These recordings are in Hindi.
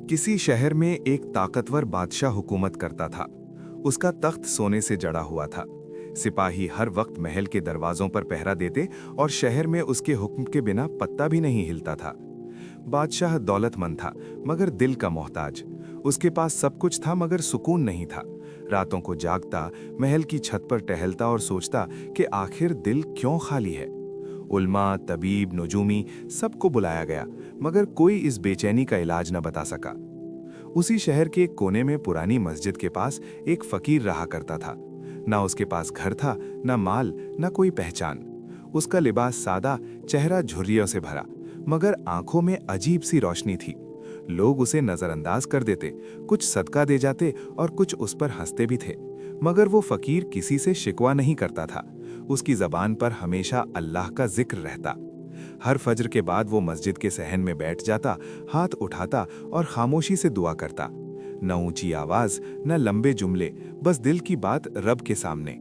किसी शहर में एक ताकतवर बादशाह हुकूमत करता था। उसका तख्त सोने से जड़ा हुआ था। सिपाही हर वक्त महल के दरवाजों पर पहरा देते और शहर में उसके हुक्म के बिना पत्ता भी नहीं हिलता था। बादशाह दौलतमंद था मगर दिल का मोहताज। उसके पास सब कुछ था मगर सुकून नहीं था। रातों को जागता, महल की छत पर टहलता और सोचता कि आखिर दिल क्यों खाली है। उल्मा, तबीब, नुजूमी सबको बुलाया गया मगर कोई इस बेचैनी का इलाज न बता सका। उसी शहर के एक कोने में पुरानी मस्जिद के पास एक फकीर रहा करता था। ना उसके पास घर था, ना माल, ना कोई पहचान। उसका लिबास सादा, चेहरा झुर्रियों से भरा, मगर आंखों में अजीब सी रोशनी थी। लोग उसे नजरअंदाज कर देते, कुछ सदका दे जाते और कुछ उस पर हंसते भी थे, मगर वो फकीर किसी से शिकवा नहीं करता था। उसकी जबान पर हमेशा अल्लाह का जिक्र रहता। हर फज्र के बाद वो मस्जिद के सहन में बैठ जाता, हाथ उठाता और खामोशी से दुआ करता। न ऊंची आवाज, न लंबे जुमले, बस दिल की बात रब के सामने।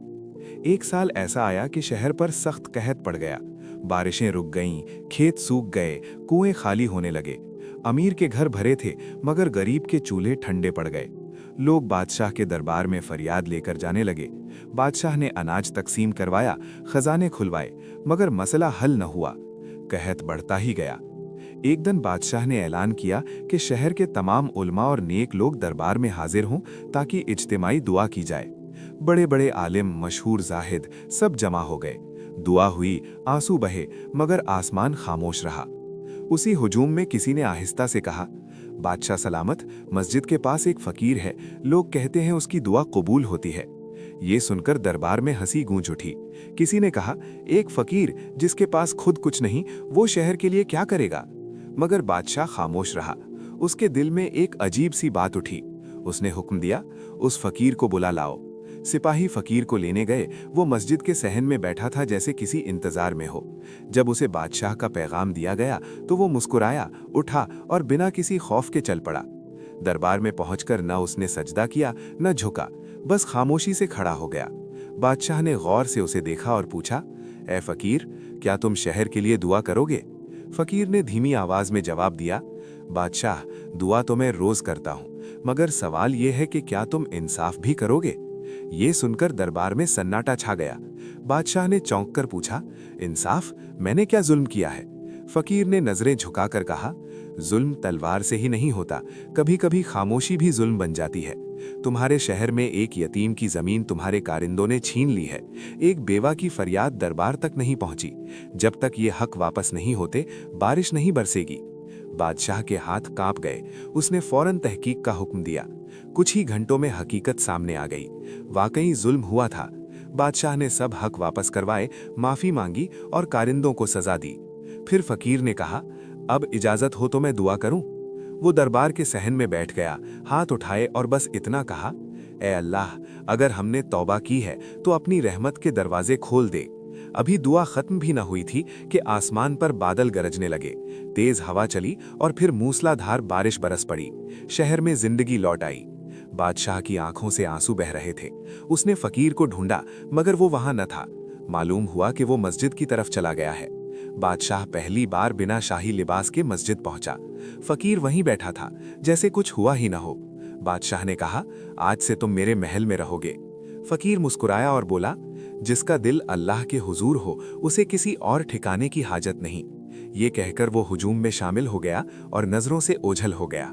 एक साल ऐसा आया कि शहर पर सख्त कहत पड़ गया। बारिशें रुक गईं, खेत सूख गए, कुएं खाली होने लगे। अमीर के घर भरे थे मगर गरीब के चूल्हे ठंडे पड़ गए। लोग बादशाह के दरबार में फरियाद लेकर जाने लगे। बादशाह ने अनाज तकसीम करवाया, खजाने खुलवाए, मगर मसला हल न हुआ। कहत बढ़ता ही गया। एक दिन बादशाह ने ऐलान किया कि शहर के तमाम उलमा और नेक लोग दरबार में हाजिर हों ताकि इज्तिमाई दुआ की जाए। बड़े बड़े आलिम, मशहूर जाहिद सब जमा हो गए। दुआ हुई, आंसू बहे, मगर आसमान खामोश रहा। उसी हुजूम में किसी ने आहिस्ता से कहा, बादशाह सलामत, मस्जिद के पास एक फकीर है, लोग कहते हैं उसकी दुआ कबूल होती है। ये सुनकर दरबार में हंसी गूंज उठी। किसी ने कहा, एक फकीर जिसके पास खुद कुछ नहीं, वो शहर के लिए क्या करेगा? मगर बादशाह खामोश रहा। उसके दिल में एक अजीब सी बात उठी। उसने हुक्म दिया, उस फकीर को बुला लाओ। सिपाही फकीर को लेने गए। वो मस्जिद के सहन में बैठा था जैसे किसी इंतजार में हो। जब उसे बादशाह का पैगाम दिया गया तो वो मुस्कुराया, उठा और बिना किसी खौफ के चल पड़ा। दरबार में पहुंचकर न उसने सजदा किया, न झुका, बस खामोशी से खड़ा हो गया। बादशाह ने गौर से उसे देखा और पूछा, ए फकीर, क्या तुम शहर के लिए दुआ करोगे? फकीर ने धीमी आवाज में जवाब दिया, बादशाह, दुआ तो मैं रोज करता हूं, मगर सवाल यह है कि क्या तुम इंसाफ भी करोगे? ये सुनकर दरबार में सन्नाटा छा गया। बादशाह ने चौंक कर पूछा, इंसाफ? मैंने क्या जुल्म किया है? फकीर ने नजरें झुकाकर कहा, जुल्म तलवार से ही नहीं होता, कभी कभी खामोशी भी जुल्म बन जाती है। तुम्हारे शहर में एक यतीम की जमीन तुम्हारे कारिंदों ने छीन ली है। एक बेवा की फरियाद दरबार तक नहीं पहुंची। जब तक ये हक वापस नहीं होते, बारिश नहीं बरसेगी। बादशाह के हाथ कांप गए। उसने फौरन तहकीक का हुक्म दिया। कुछ ही घंटों में हकीकत सामने आ गई। वाकई जुल्म हुआ था। बादशाह ने सब हक वापस करवाए, माफी मांगी और कारिंदों को सजा दी। फिर फकीर ने कहा, अब इजाजत हो तो मैं दुआ करूं? वो दरबार के सहन में बैठ गया, हाथ उठाए और बस इतना कहा, ए अल्लाह, अगर हमने तौबा की है तो अपनी रहमत के दरवाजे खोल दे। अभी दुआ खत्म भी न हुई थी कि आसमान पर बादल गरजने लगे। तेज हवा चली और फिर मूसलाधार बारिश बरस पड़ी। शहर में जिंदगी लौट आई। बादशाह की आंखों से आंसू बह रहे थे। उसने फकीर को ढूंढा मगर वो वहां न था। मालूम हुआ कि वो मस्जिद की तरफ चला गया है। बादशाह पहली बार बिना शाही लिबास के मस्जिद पहुंचा। फकीर वहीं बैठा था जैसे कुछ हुआ ही न हो। बादशाह ने कहा, आज से तुम मेरे महल में रहोगे। फकीर मुस्कुराया और बोला, जिसका दिल अल्लाह के हुजूर हो उसे किसी और ठिकाने की हाजत नहीं। ये कहकर वो हुजूम में शामिल हो गया और नजरों से ओझल हो गया।